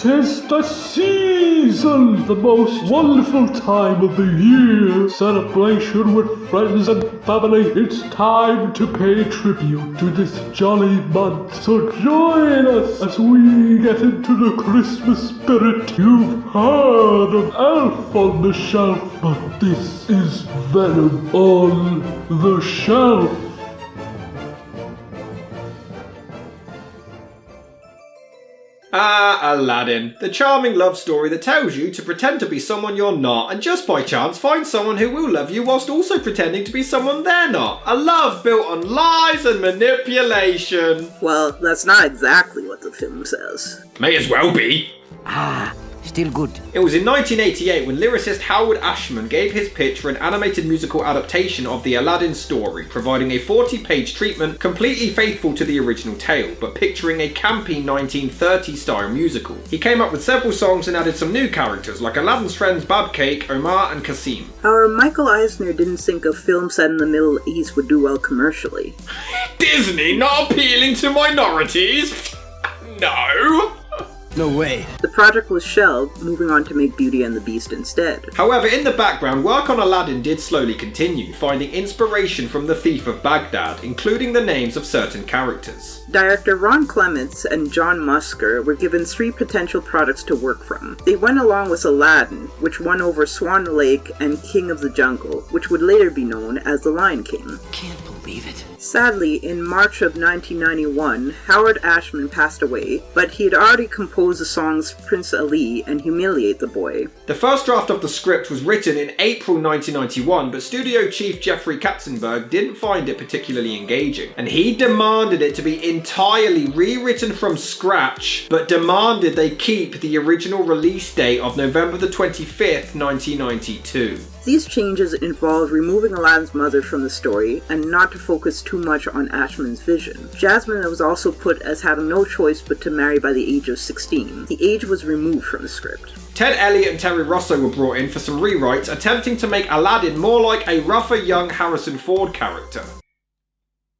'Tis the season, the most wonderful time of the year. Celebration with friends and family. It's time to pay tribute to this jolly month. So join us as we get into the Christmas spirit. You've heard of Elf on the Shelf, but this is Venom on the Shelf. Aladdin. The charming love story that tells you to pretend to be someone you're not and just by chance find someone who will love you whilst also pretending to be someone they're not. A love built on lies and manipulation. Well, that's not exactly what the film says. May as well be. Still good. It was in 1988 when lyricist Howard Ashman gave his pitch for an animated musical adaptation of the Aladdin story, providing a 40-page treatment completely faithful to the original tale, but picturing a campy 1930s-style musical. He came up with several songs and added some new characters, like Aladdin's friends Babcake, Omar and Kasim. However, Michael Eisner didn't think a film set in the Middle East would do well commercially. Disney not appealing to minorities? No! No way. The project was shelved, moving on to make Beauty and the Beast instead. However, in the background, work on Aladdin did slowly continue, finding inspiration from The Thief of Baghdad, including the names of certain characters. Director Ron Clements and John Musker were given 3 potential products to work from. They went along with Aladdin, which won over Swan Lake and King of the Jungle, which would later be known as The Lion King. Can't believe it. Sadly, in March of 1991, Howard Ashman passed away, but he had already composed the songs Prince Ali and Humiliate the Boy. The first draft of the script was written in April 1991, but studio chief Jeffrey Katzenberg didn't find it particularly engaging, and he demanded it to be entirely rewritten from scratch, but demanded they keep the original release date of November the 25th, 1992. These changes involved removing Aladdin's mother from the story and not to focus too much on Ashman's vision. Jasmine was also put as having no choice but to marry by the age of 16. The age was removed from the script. Ted Elliott and Terry Rosso were brought in for some rewrites, attempting to make Aladdin more like a rougher young Harrison Ford character.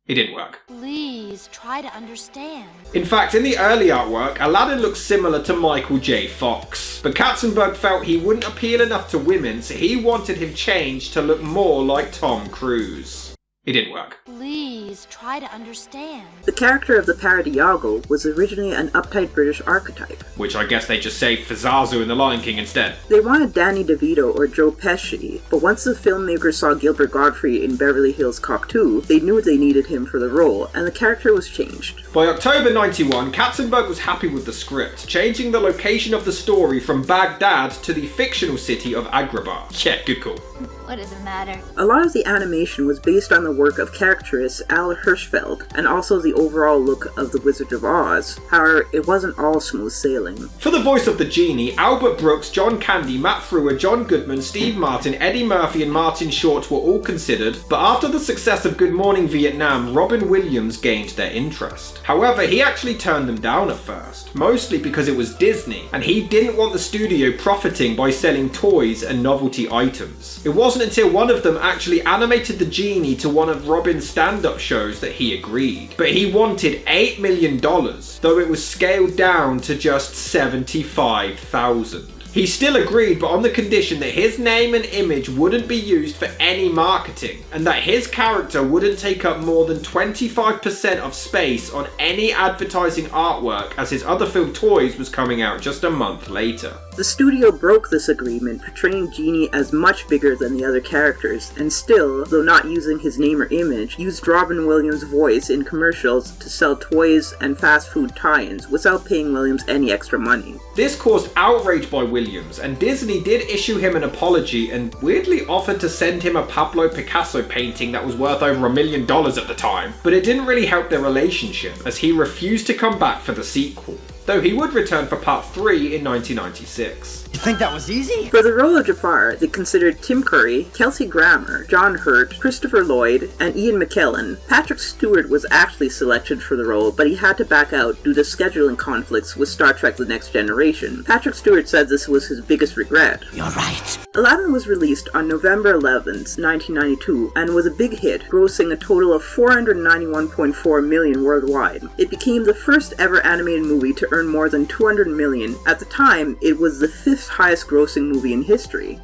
It didn't work. Please try to understand. In fact, in the early artwork, Aladdin looks similar to Michael J. Fox. But Katzenberg felt he wouldn't appeal enough to women, so he wanted him changed to look more like Tom Cruise. It didn't work. Please try to understand. The character of the parrot Iago was originally an uptight British archetype, Which I guess they just saved for Zazu in The Lion King instead. They wanted Danny DeVito or Joe Pesci, but once the filmmakers saw Gilbert Gottfried in Beverly Hills Cop 2, they knew they needed him for the role, and the character was changed. By October 91, Katzenberg was happy with the script, changing the location of the story from Baghdad to the fictional city of Agrabah. Yeah, good call. What does it matter? A lot of the animation was based on the work of caricaturist Al Hirschfeld, and also the overall look of The Wizard of Oz. However, it wasn't all smooth sailing. For the voice of the genie, Albert Brooks, John Candy, Matt Frewer, John Goodman, Steve Martin, Eddie Murphy and Martin Short were all considered, but after the success of Good Morning Vietnam, Robin Williams gained their interest. However, he actually turned them down at first, mostly because it was Disney, and he didn't want the studio profiting by selling toys and novelty items. It wasn't until one of them actually animated the genie to one of Robin's stand-up shows that he agreed. But he wanted $8 million, though it was scaled down to just $75,000. He still agreed, but on the condition that his name and image wouldn't be used for any marketing, and that his character wouldn't take up more than 25% of space on any advertising artwork, as his other film Toys was coming out just a month later. The studio broke this agreement, portraying Genie as much bigger than the other characters, and still, though not using his name or image, used Robin Williams' voice in commercials to sell toys and fast food tie-ins without paying Williams any extra money. This caused outrage by Williams, and Disney did issue him an apology and weirdly offered to send him a Pablo Picasso painting that was worth over $1 million at the time, but it didn't really help their relationship, as he refused to come back for the sequel, though he would return for part 3 in 1996. You think that was easy? For the role of Jafar, they considered Tim Curry, Kelsey Grammer, John Hurt, Christopher Lloyd, and Ian McKellen. Patrick Stewart was actually selected for the role, but he had to back out due to scheduling conflicts with Star Trek The Next Generation. Patrick Stewart said this was his biggest regret. You're right. Aladdin was released on November 11th, 1992, and was a big hit, grossing a total of $491.4 million worldwide. It became the first ever animated movie to earn more than $200 million. At the time, it was the 5th highest grossing movie in history.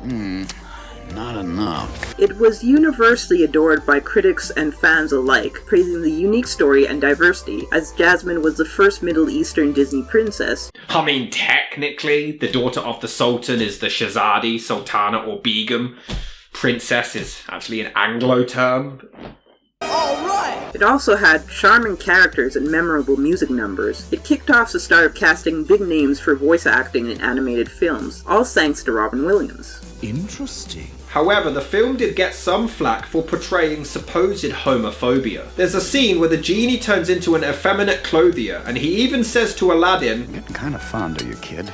Not enough. It was universally adored by critics and fans alike, praising the unique story and diversity, as Jasmine was the first Middle Eastern Disney princess. I mean, technically, the daughter of the Sultan is the Shahzadi, Sultana, or Begum. Princess is actually an Anglo term. It also had charming characters and memorable music numbers. It kicked off the start of casting big names for voice acting in animated films, all thanks to Robin Williams. Interesting. However, the film did get some flack for portraying supposed homophobia. There's a scene where the genie turns into an effeminate clothier, and he even says to Aladdin, Getting kind of fond of you, kid.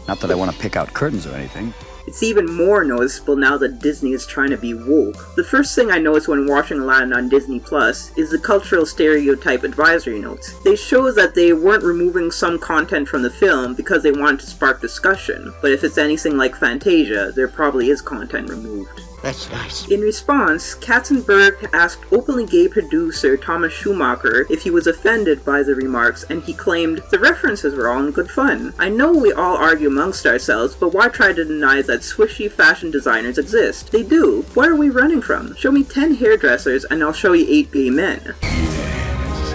Not that I want to pick out curtains or anything. It's even more noticeable now that Disney is trying to be woke. The first thing I noticed when watching Aladdin on Disney Plus is the cultural stereotype advisory notes. They show that they weren't removing some content from the film because they wanted to spark discussion, but if it's anything like Fantasia, there probably is content removed. That's nice. In response, Katzenberg asked openly gay producer Thomas Schumacher if he was offended by the remarks, and he claimed, "The references were all in good fun. I know we all argue amongst ourselves, but why try to deny that swishy fashion designers exist? They do. What are we running from? Show me 10 hairdressers and I'll show you 8 gay men."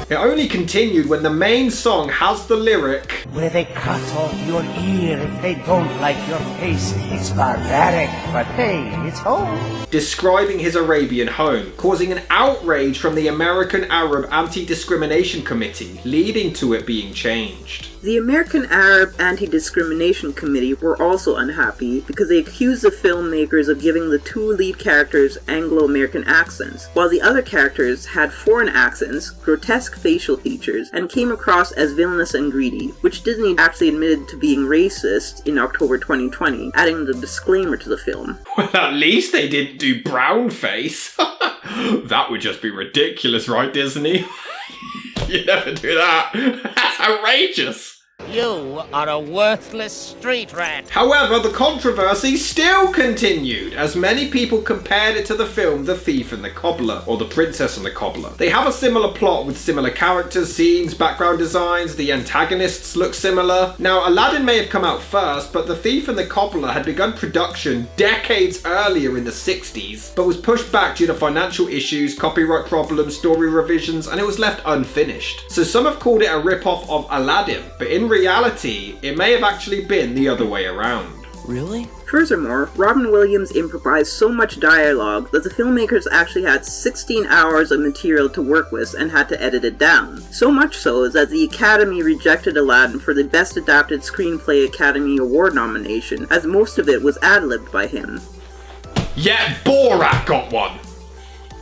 It only continued when the main song has the lyric, Where they cut off your ear if they don't like your face. It's barbaric, but hey, it's home. describing his Arabian home, causing an outrage from the American Arab Anti-Discrimination Committee, leading to it being changed. The American Arab Anti-Discrimination Committee were also unhappy because they accused the filmmakers of giving the 2 lead characters Anglo-American accents, while the other characters had foreign accents, grotesque facial features, and came across as villainous and greedy, which Disney actually admitted to being racist in October 2020, adding the disclaimer to the film. Well, at least they didn't do brownface. That would just be ridiculous, right, Disney? You never do that. That's outrageous. You are a worthless street rat. However, the controversy still continued, as many people compared it to the film The Thief and the Cobbler, or The Princess and the Cobbler. They have a similar plot with similar characters, scenes, background designs, the antagonists look similar. Now, Aladdin may have come out first, but The Thief and the Cobbler had begun production decades earlier in the 60s, but was pushed back due to financial issues, copyright problems, story revisions, and it was left unfinished. So some have called it a rip-off of Aladdin, but in reality, it may have actually been the other way around. Really? Furthermore, Robin Williams improvised so much dialogue that the filmmakers actually had 16 hours of material to work with and had to edit it down. So much so that the Academy rejected Aladdin for the Best Adapted Screenplay Academy Award nomination, as most of it was ad-libbed by him. Yet Borat got one!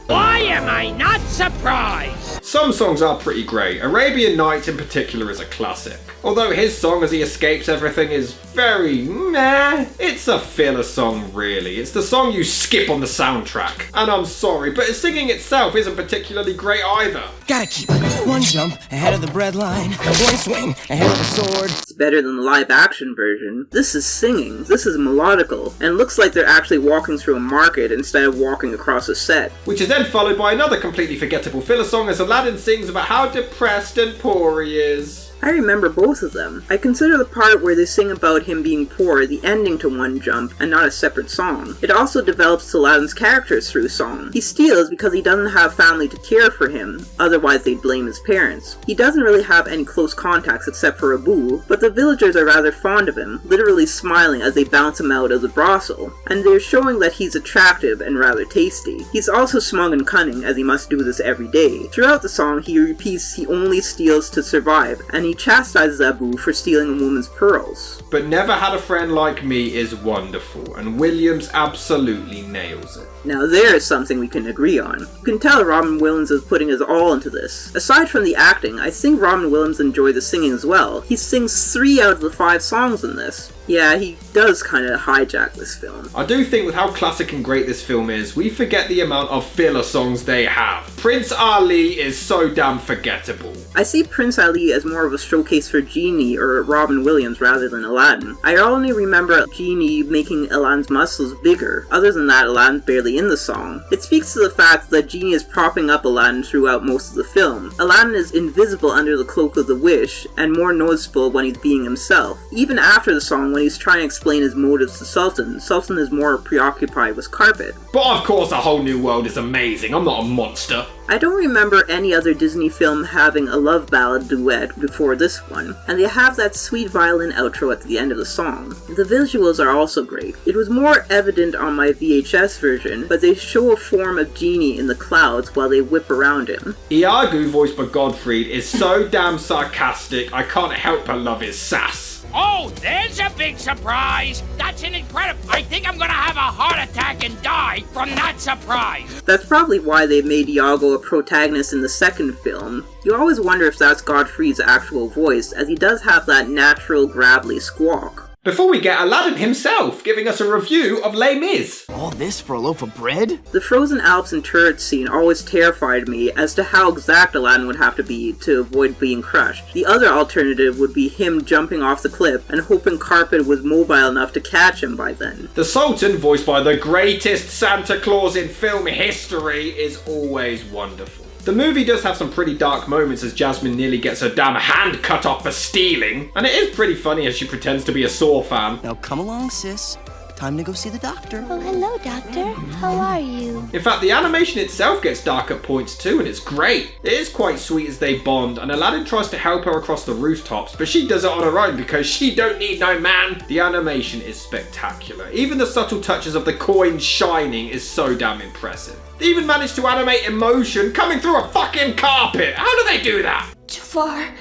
Why am I not surprised? Some songs are pretty great. Arabian Nights in particular is a classic. Although his song as he escapes everything is very meh, it's a filler song really. It's the song you skip on the soundtrack. And I'm sorry, but his singing itself isn't particularly great either. Gotta keep it. One jump ahead of the breadline, one swing ahead of the sword. It's better than the live-action version. This is singing, this is melodical, and looks like they're actually walking through a market instead of walking across a set. Which is then followed by another completely forgettable filler song as Aladdin sings about how depressed and poor he is. I remember both of them. I consider the part where they sing about him being poor the ending to One Jump, and not a separate song. It also develops Aladdin's characters through song. He steals because he doesn't have family to care for him, otherwise they'd blame his parents. He doesn't really have any close contacts except for Abu, but the villagers are rather fond of him, literally smiling as they bounce him out of the brothel, and they're showing that he's attractive and rather tasty. He's also smug and cunning, as he must do this every day. Throughout the song, he repeats he only steals to survive, and he chastises Abu for stealing a woman's pearls. But Never Had a Friend Like Me is wonderful, and Williams absolutely nails it. Now there is something we can agree on. You can tell Robin Williams is putting his all into this. Aside from the acting, I think Robin Williams enjoyed the singing as well. He sings 3 out of the 5 songs in this. Yeah, he does kind of hijack this film. I do think with how classic and great this film is, we forget the amount of filler songs they have. Prince Ali is so damn forgettable. I see Prince Ali as more of a showcase for Genie or Robin Williams rather than Aladdin. I only remember Genie making Aladdin's muscles bigger. Other than that, Aladdin's barely in the song. It speaks to the fact that Genie is propping up Aladdin throughout most of the film. Aladdin is invisible under the cloak of the wish, and more noticeable when he's being himself. Even after the song, when he's trying to explain his motives to Sultan is more preoccupied with carpet. But of course, A Whole New World is amazing. I'm not a monster. I don't remember any other Disney film having a love ballad duet before this one, and they have that sweet violin outro at the end of the song. The visuals are also great. It was more evident on my VHS version, but they show a form of Genie in the clouds while they whip around him. Iago, voiced by Gottfried, is so damn sarcastic, I can't help but love his sass. Oh, there's a big surprise! That's an incredible... I think I'm gonna have a heart attack and die from that surprise! That's probably why they made Iago a protagonist in the second film. You always wonder if that's Godfrey's actual voice, as he does have that natural gravelly squawk. Before we get Aladdin himself giving us a review of Les Mis. All this for a loaf of bread? The frozen Alps and turret scene always terrified me as to how exact Aladdin would have to be to avoid being crushed. The other alternative would be him jumping off the cliff and hoping Carpet was mobile enough to catch him by then. The Sultan, voiced by the greatest Santa Claus in film history, is always wonderful. The movie does have some pretty dark moments as Jasmine nearly gets her damn hand cut off for stealing, and it is pretty funny as she pretends to be a Saw fan. Now come along, sis. Time to go see the doctor. Oh, hello, Doctor. How are you? In fact, the animation itself gets dark at points too, and it's great. It is quite sweet as they bond, and Aladdin tries to help her across the rooftops, but she does it on her own because she don't need no man. The animation is spectacular. Even the subtle touches of the coin shining is so damn impressive. They even managed to animate emotion coming through a fucking carpet. How do they do that? Jafar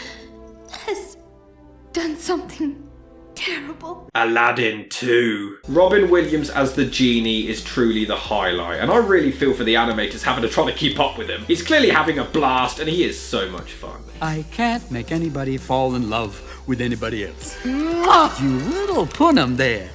has done something terrible. Aladdin 2. Robin Williams as the genie is truly the highlight, and I really feel for the animators having to try to keep up with him. He's clearly having a blast, and he is so much fun. I can't make anybody fall in love with anybody else. You little punum there.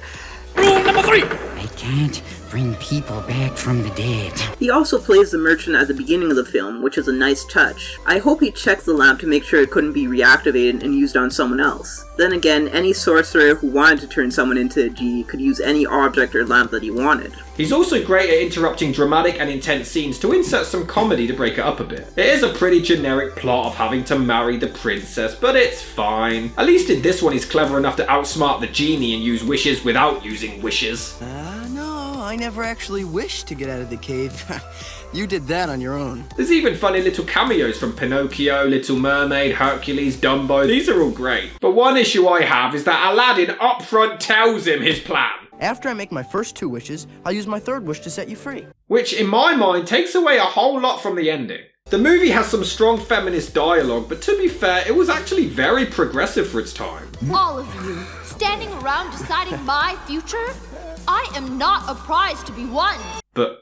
Rule number 3. I can't bring people back from the dead. He also plays the merchant at the beginning of the film, which is a nice touch. I hope he checked the lamp to make sure it couldn't be reactivated and used on someone else. Then again, any sorcerer who wanted to turn someone into a genie could use any object or lamp that he wanted. He's also great at interrupting dramatic and intense scenes to insert some comedy to break it up a bit. It is a pretty generic plot of having to marry the princess, but it's fine. At least in this one he's clever enough to outsmart the genie and use wishes without using wishes. No, I never actually wished to get out of the cave. You did that on your own. There's even funny little cameos from Pinocchio, Little Mermaid, Hercules, Dumbo. These are all great. But one issue I have is that Aladdin upfront tells him his plan. After I make my first 2 wishes, I'll use my 3rd wish to set you free. Which, in my mind, takes away a whole lot from the ending. The movie has some strong feminist dialogue, but to be fair, it was actually very progressive for its time. All of you, standing around deciding my future? I am not a prize to be won. But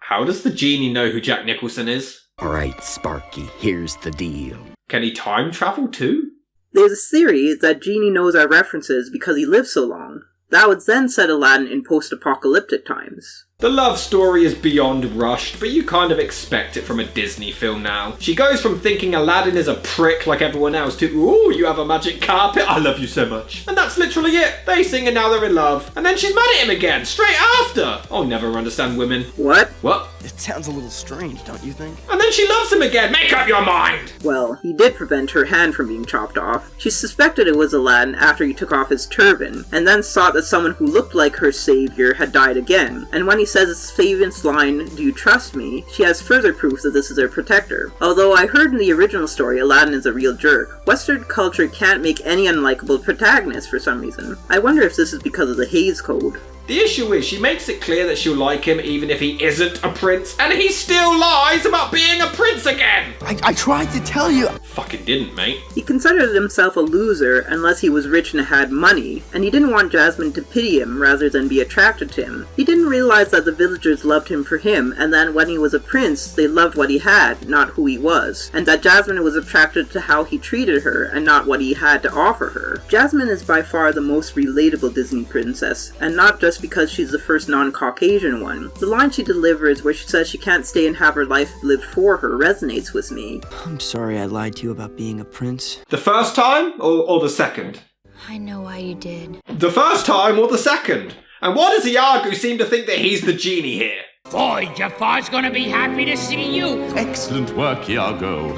how does the genie know who Jack Nicholson is? Alright, Sparky, here's the deal. Can he time travel too? There's a theory that Genie knows our references because he lived so long. That would then set Aladdin in post-apocalyptic times. The love story is beyond rushed, but you kind of expect it from a Disney film now. She goes from thinking Aladdin is a prick like everyone else to, ooh, you have a magic carpet, I love you so much. And that's literally it. They sing and now they're in love. And then she's mad at him again, straight after. I'll never understand women. What? What? It sounds a little strange, don't you think? And then she loves him again, make up your mind! Well, he did prevent her hand from being chopped off. She suspected it was Aladdin after he took off his turban, and then thought that someone who looked like her savior had died again. And when he says his famous line, "Do you trust me?" she has further proof that this is her protector. Although I heard in the original story Aladdin is a real jerk, Western culture can't make any unlikable protagonist for some reason. I wonder if this is because of the Hays Code. The issue is she makes it clear that she'll like him even if he isn't a prince, and he still lies about being a prince again! I tried to tell you. Fucking didn't, mate. He considered himself a loser unless he was rich and had money, and he didn't want Jasmine to pity him rather than be attracted to him. He didn't realize that the villagers loved him for him, and then when he was a prince, they loved what he had, not who he was, and that Jasmine was attracted to how he treated her and not what he had to offer her. Jasmine is by far the most relatable Disney princess, and not just because she's the first non-Caucasian one. The line she delivers where she says she can't stay and have her life lived for her resonates with me. I'm sorry I lied to you about being a prince. The first time or the second? I know why you did. The first time or the second? And why does Iago seem to think that he's the genie here? Boy, Jafar's gonna be happy to see you. Excellent work, Iago.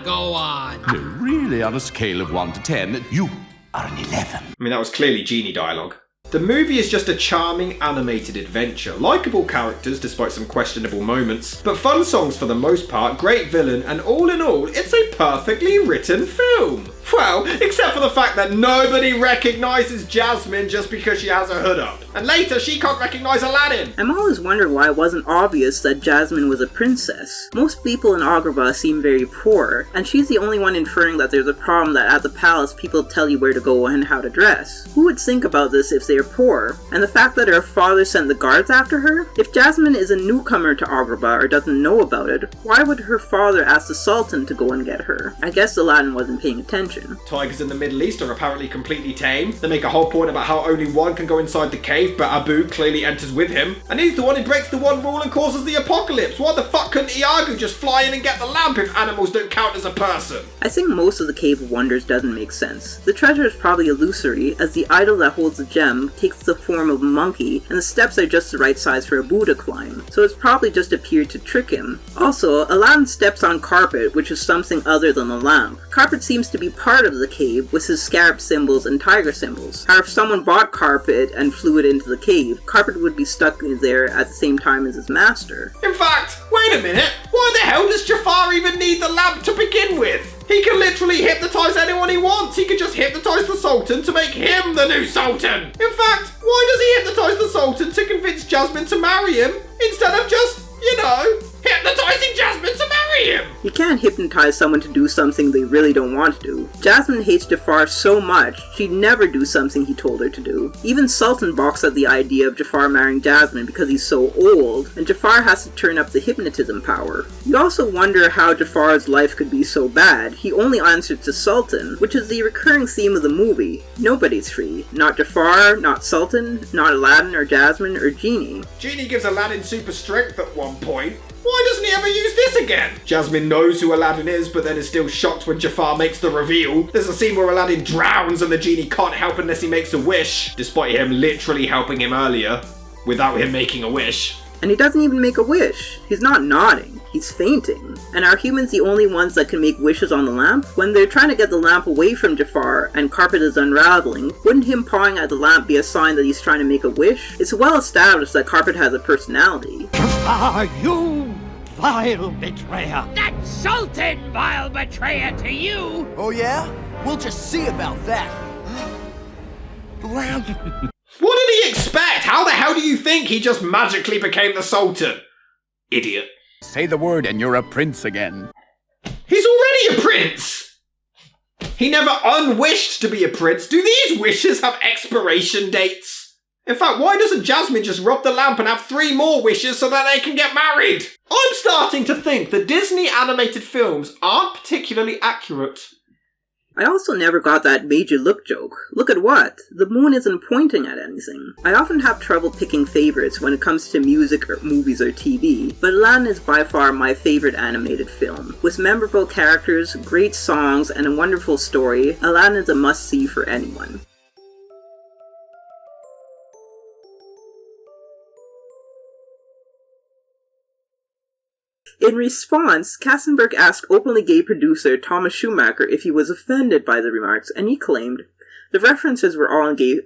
Go on. No, really, on a scale of 1 to 10, you are an 11. I mean, that was clearly genie dialogue. The movie is just a charming animated adventure, likeable characters despite some questionable moments, but fun songs for the most part, great villain, and all in all, it's a perfectly written film. Well, except for the fact that nobody recognises Jasmine just because she has her hood up. And later, she can't recognise Aladdin. I'm always wondering why it wasn't obvious that Jasmine was a princess. Most people in Agrabah seem very poor, and she's the only one inferring that there's a problem that at the palace people tell you where to go and how to dress. Who would think about this if they're poor? And the fact that her father sent the guards after her? If Jasmine is a newcomer to Agrabah or doesn't know about it, why would her father ask the Sultan to go and get her? I guess Aladdin wasn't paying attention. Tigers in the Middle East are apparently completely tame. They make a whole point about how only one can go inside the cave, but Abu clearly enters with him. And he's the one who breaks the one rule and causes the apocalypse. Why the fuck couldn't Iago just fly in and get the lamp if animals don't count as a person? I think most of the Cave of Wonders doesn't make sense. The treasure is probably illusory, as the idol that holds the gem takes the form of a monkey, and the steps are just the right size for Abu to climb. So it's probably just appeared to trick him. Also, Aladdin steps on carpet, which is something other than the lamp. Carpet seems to be part of the cave with his scarab symbols and tiger symbols. However, if someone bought carpet and flew it into the cave, carpet would be stuck there at the same time as his master. In fact, wait a minute, why the hell does Jafar even need the lamp to begin with? He can literally hypnotise anyone he wants. He could just hypnotise the Sultan to make him the new Sultan. In fact, why does he hypnotise the Sultan to convince Jasmine to marry him instead of just, hypnotising Jasmine to marry him? You can't hypnotize someone to do something they really don't want to do. Jasmine hates Jafar so much, she'd never do something he told her to do. Even Sultan balks at the idea of Jafar marrying Jasmine because he's so old, and Jafar has to turn up the hypnotism power. You also wonder how Jafar's life could be so bad. He only answers to Sultan, which is the recurring theme of the movie. Nobody's free. Not Jafar, not Sultan, not Aladdin or Jasmine or Genie. Genie gives Aladdin super strength at one point. Why doesn't he ever use this again? Jasmine knows who Aladdin is, but then is still shocked when Jafar makes the reveal. There's a scene where Aladdin drowns and the genie can't help unless he makes a wish, despite him literally helping him earlier, without him making a wish. And he doesn't even make a wish. He's not nodding. He's fainting. And are humans the only ones that can make wishes on the lamp? When they're trying to get the lamp away from Jafar and carpet is unraveling, wouldn't him pawing at the lamp be a sign that he's trying to make a wish? It's well established that carpet has a personality. Jafar, you vile betrayer! That Sultan, vile betrayer to you! Oh yeah? We'll just see about that. The lamp. What did he expect? How the hell do you think he just magically became the Sultan? Idiot. Say the word and you're a prince again. He's already a prince! He never unwished to be a prince. Do these wishes have expiration dates? In fact, why doesn't Jasmine just rub the lamp and have 3 more wishes so that they can get married? I'm starting to think that Disney animated films aren't particularly accurate. I also never got that major look joke. Look at what? The moon isn't pointing at anything. I often have trouble picking favorites when it comes to music or movies or TV, but Aladdin is by far my favorite animated film. With memorable characters, great songs, and a wonderful story, Aladdin is a must-see for anyone. In response, Katzenberg asked openly gay producer Thomas Schumacher if he was offended by the remarks, and he claimed, "The references were all in gay..."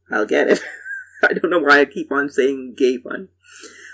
I'll get it. I don't know why I keep on saying gay fun.